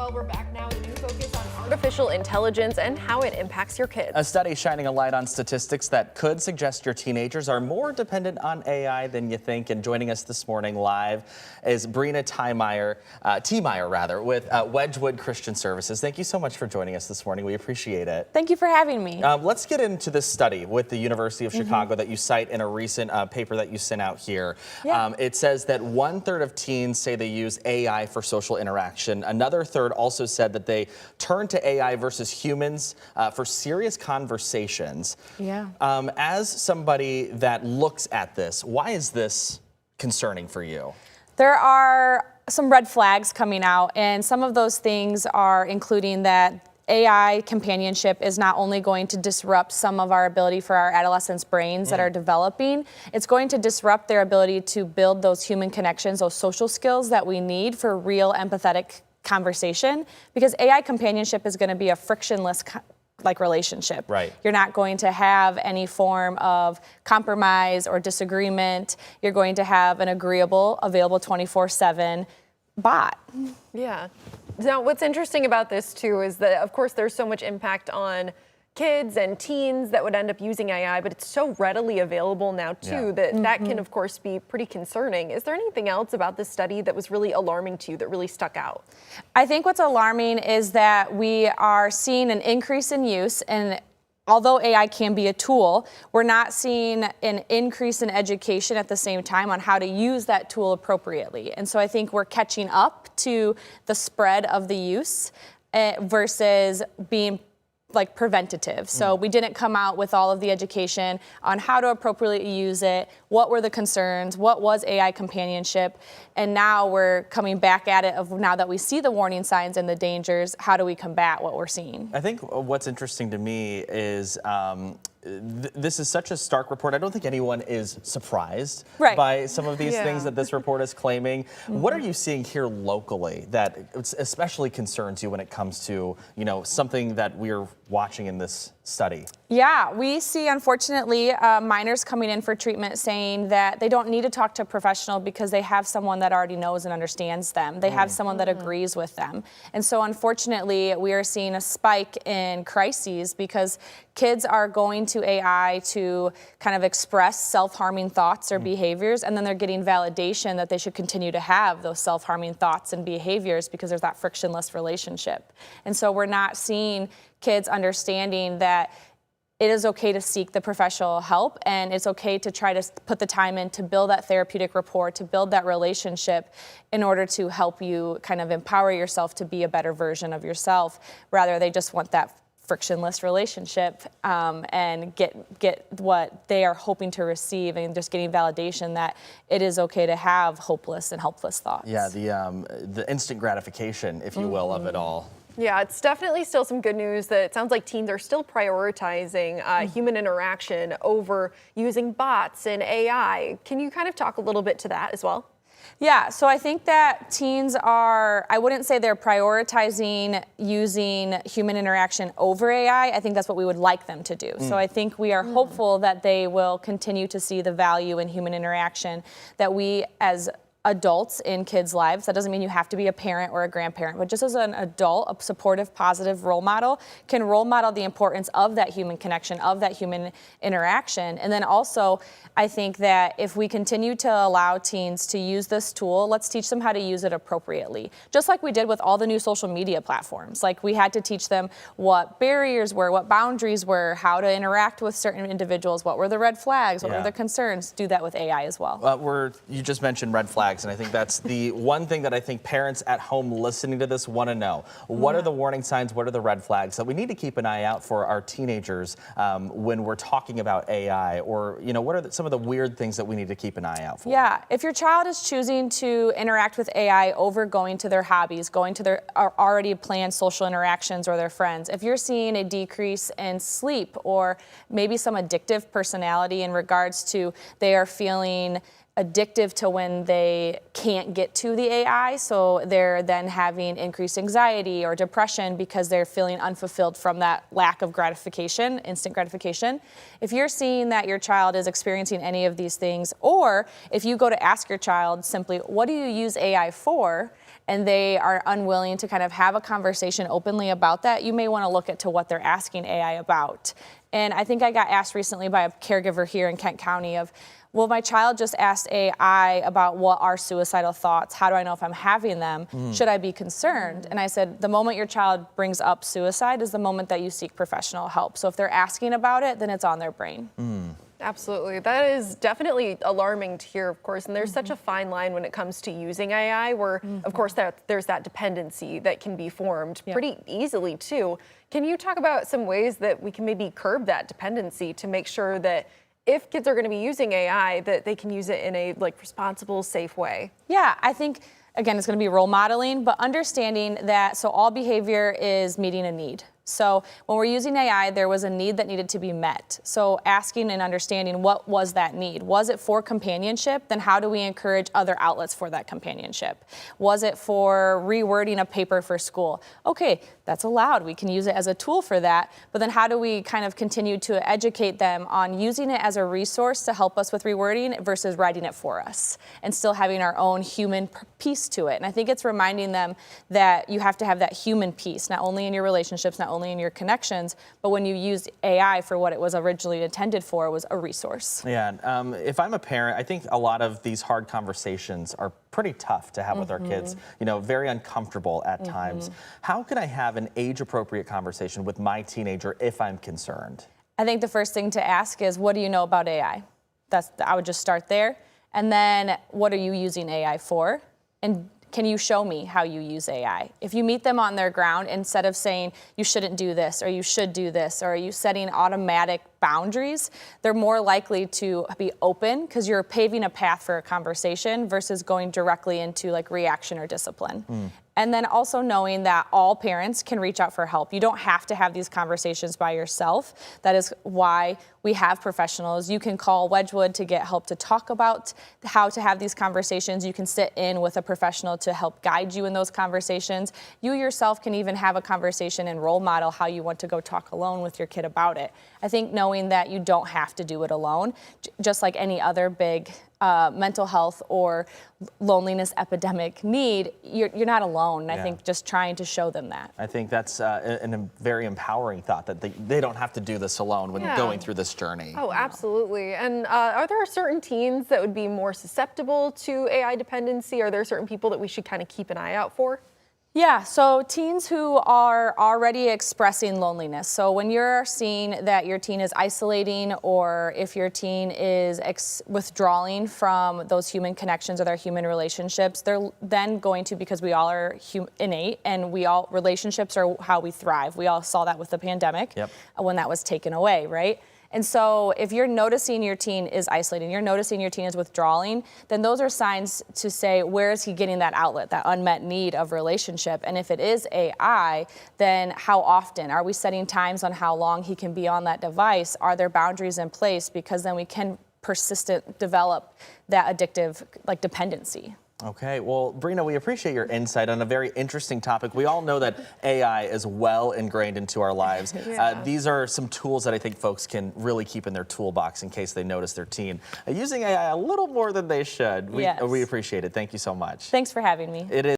Well, we're back now with a new focus on artificial intelligence and how it impacts your kids. A study shining a light on statistics that could suggest your teenagers are more dependent on AI than you think. And joining us this morning live is Brina T-Meyer with Wedgwood Christian Services. Thank you so much for joining us this morning. We appreciate it. Thank you for having me. Let's get into this study with the University of Chicago that you cite in a recent paper that you sent out here. Yeah. It says that 1/3 of teens say they use AI for social interaction. Another third also said that they turn to AI versus humans for serious conversations. Yeah. As somebody that looks at this, why is this concerning for you? There are some red flags coming out, and some of those things are including that AI companionship is not only going to disrupt some of our ability for our adolescents' brains that are developing, it's going to disrupt their ability to build those human connections, those social skills that we need for real empathetic conversation, because AI companionship is going to be a frictionless relationship. Right. You're not going to have any form of compromise or disagreement. You're going to have an agreeable, available 24/7 bot. Yeah. Now, what's interesting about this, too, is that, of course, there's so much impact on kids and teens that would end up using AI, but it's so readily available now, too, that can, of course, be pretty concerning. Is there anything else about this study that was really alarming to you, that really stuck out? I think what's alarming is that we are seeing an increase in use, and although AI can be a tool, we're not seeing an increase in education at the same time on how to use that tool appropriately. And so I think we're catching up to the spread of the use versus being preventative. So we didn't come out with all of the education on how to appropriately use it, what were the concerns, what was AI companionship, and now we're coming back at it of now that we see the warning signs and the dangers, how do we combat what we're seeing? I think what's interesting to me is this is such a stark report. I don't think anyone is surprised by some of these things that this report is claiming. What are you seeing here locally that especially concerns you when it comes to, something that we're watching in this study? Yeah, we see, unfortunately, minors coming in for treatment saying that they don't need to talk to a professional because they have someone that already knows and understands them. They have someone that agrees with them. And so, unfortunately, we are seeing a spike in crises because kids are going to AI to kind of express self-harming thoughts or behaviors, and then they're getting validation that they should continue to have those self-harming thoughts and behaviors because there's that frictionless relationship. And so we're not seeing kids understanding that it is okay to seek the professional help, and it's okay to try to put the time in to build that therapeutic rapport, to build that relationship in order to help you kind of empower yourself to be a better version of yourself. Rather, they just want that frictionless relationship and get what they are hoping to receive, and just getting validation that it is okay to have hopeless and helpless thoughts. Yeah, the instant gratification, if you will, of it all. Yeah, it's definitely still some good news that it sounds like teens are still prioritizing human interaction over using bots and AI. Can you kind of talk a little bit to that as well? Yeah, so I think that teens are, I wouldn't say they're prioritizing using human interaction over AI. I think that's what we would like them to do. So I think we are hopeful that they will continue to see the value in human interaction, that we as adults in kids' lives, that doesn't mean you have to be a parent or a grandparent, but just as an adult, a supportive, positive role model, can role model the importance of that human connection, of that human interaction. And then also, I think that if we continue to allow teens to use this tool, let's teach them how to use it appropriately. Just like we did with all the new social media platforms. Like, we had to teach them what barriers were, what boundaries were, how to interact with certain individuals, what were the red flags, what were the concerns. Do that with AI as well. You just mentioned red flags, and I think that's the one thing that I think parents at home listening to this want to know. What are the warning signs? What are the red flags that we need to keep an eye out for our teenagers when we're talking about AI? Or, what are some of the weird things that we need to keep an eye out for? Yeah, if your child is choosing to interact with AI over going to their hobbies, going to their already planned social interactions or their friends, if you're seeing a decrease in sleep or maybe some addictive personality in regards to they are feeling addictive to when they can't get to the AI, so they're then having increased anxiety or depression because they're feeling unfulfilled from that lack of gratification, instant gratification. If you're seeing that your child is experiencing any of these things, or if you go to ask your child simply, what do you use AI for? and they are unwilling to kind of have a conversation openly about that, you may want to look into what they're asking AI about. And I think I got asked recently by a caregiver here in Kent County of, well, my child just asked AI about what are suicidal thoughts. How do I know if I'm having them? Should I be concerned? And I said, the moment your child brings up suicide is the moment that you seek professional help. So if they're asking about it, then it's on their brain. Absolutely. That is definitely alarming to hear, of course. And there's such a fine line when it comes to using AI where, of course, there's that dependency that can be formed pretty easily, too. Can you talk about some ways that we can maybe curb that dependency to make sure that if kids are going to be using AI, that they can use it in a responsible, safe way? Yeah, I think, again, it's going to be role modeling, but understanding that, so all behavior is meeting a need. So when we're using AI, there was a need that needed to be met. So asking and understanding what was that need. Was it for companionship? Then how do we encourage other outlets for that companionship? Was it for rewording a paper for school? Okay, that's allowed. We can use it as a tool for that. But then how do we kind of continue to educate them on using it as a resource to help us with rewording versus writing it for us and still having our own human piece to it? And I think it's reminding them that you have to have that human piece, not only in your relationships, not only in your connections, but when you use AI for what it was originally intended for, was a resource. Yeah, if I'm a parent, I think a lot of these hard conversations are pretty tough to have with our kids, very uncomfortable at times. How can I have an age-appropriate conversation with my teenager if I'm concerned? I think the first thing to ask is, what do you know about AI? I would just start there. And then, what are you using AI for? And can you show me how you use AI? If you meet them on their ground, instead of saying, you shouldn't do this, or you should do this, or are you setting automatic boundaries, they're more likely to be open because you're paving a path for a conversation versus going directly into reaction or discipline. And then also knowing that all parents can reach out for help. You don't have to have these conversations by yourself. That is why we have professionals. You can call Wedgwood to get help to talk about how to have these conversations. You can sit in with a professional to help guide you in those conversations. You yourself can even have a conversation and role model how you want to go talk alone with your kid about it. I think knowing that you don't have to do it alone, just like any other big mental health or loneliness epidemic need, you're not alone. And I think just trying to show them that. I think that's a very empowering thought that they don't have to do this alone when going through this journey. Oh, absolutely. And are there certain teens that would be more susceptible to AI dependency? Are there certain people that we should kind of keep an eye out for? Yeah, so teens who are already expressing loneliness. So when you're seeing that your teen is isolating, or if your teen is withdrawing from those human connections or their human relationships, they're then going to, because we all are innate and relationships are how we thrive. We all saw that with the pandemic when that was taken away, right? And so if you're noticing your teen is isolating, you're noticing your teen is withdrawing, then those are signs to say, where is he getting that outlet, that unmet need of relationship? And if it is AI, then how often? Are we setting times on how long he can be on that device? Are there boundaries in place? Because then we can develop that addictive dependency. Okay, well, Brina, we appreciate your insight on a very interesting topic. We all know that AI is well ingrained into our lives. These are some tools that I think folks can really keep in their toolbox in case they notice their teen using AI a little more than they should. We appreciate it. Thank you so much. Thanks for having me. It is.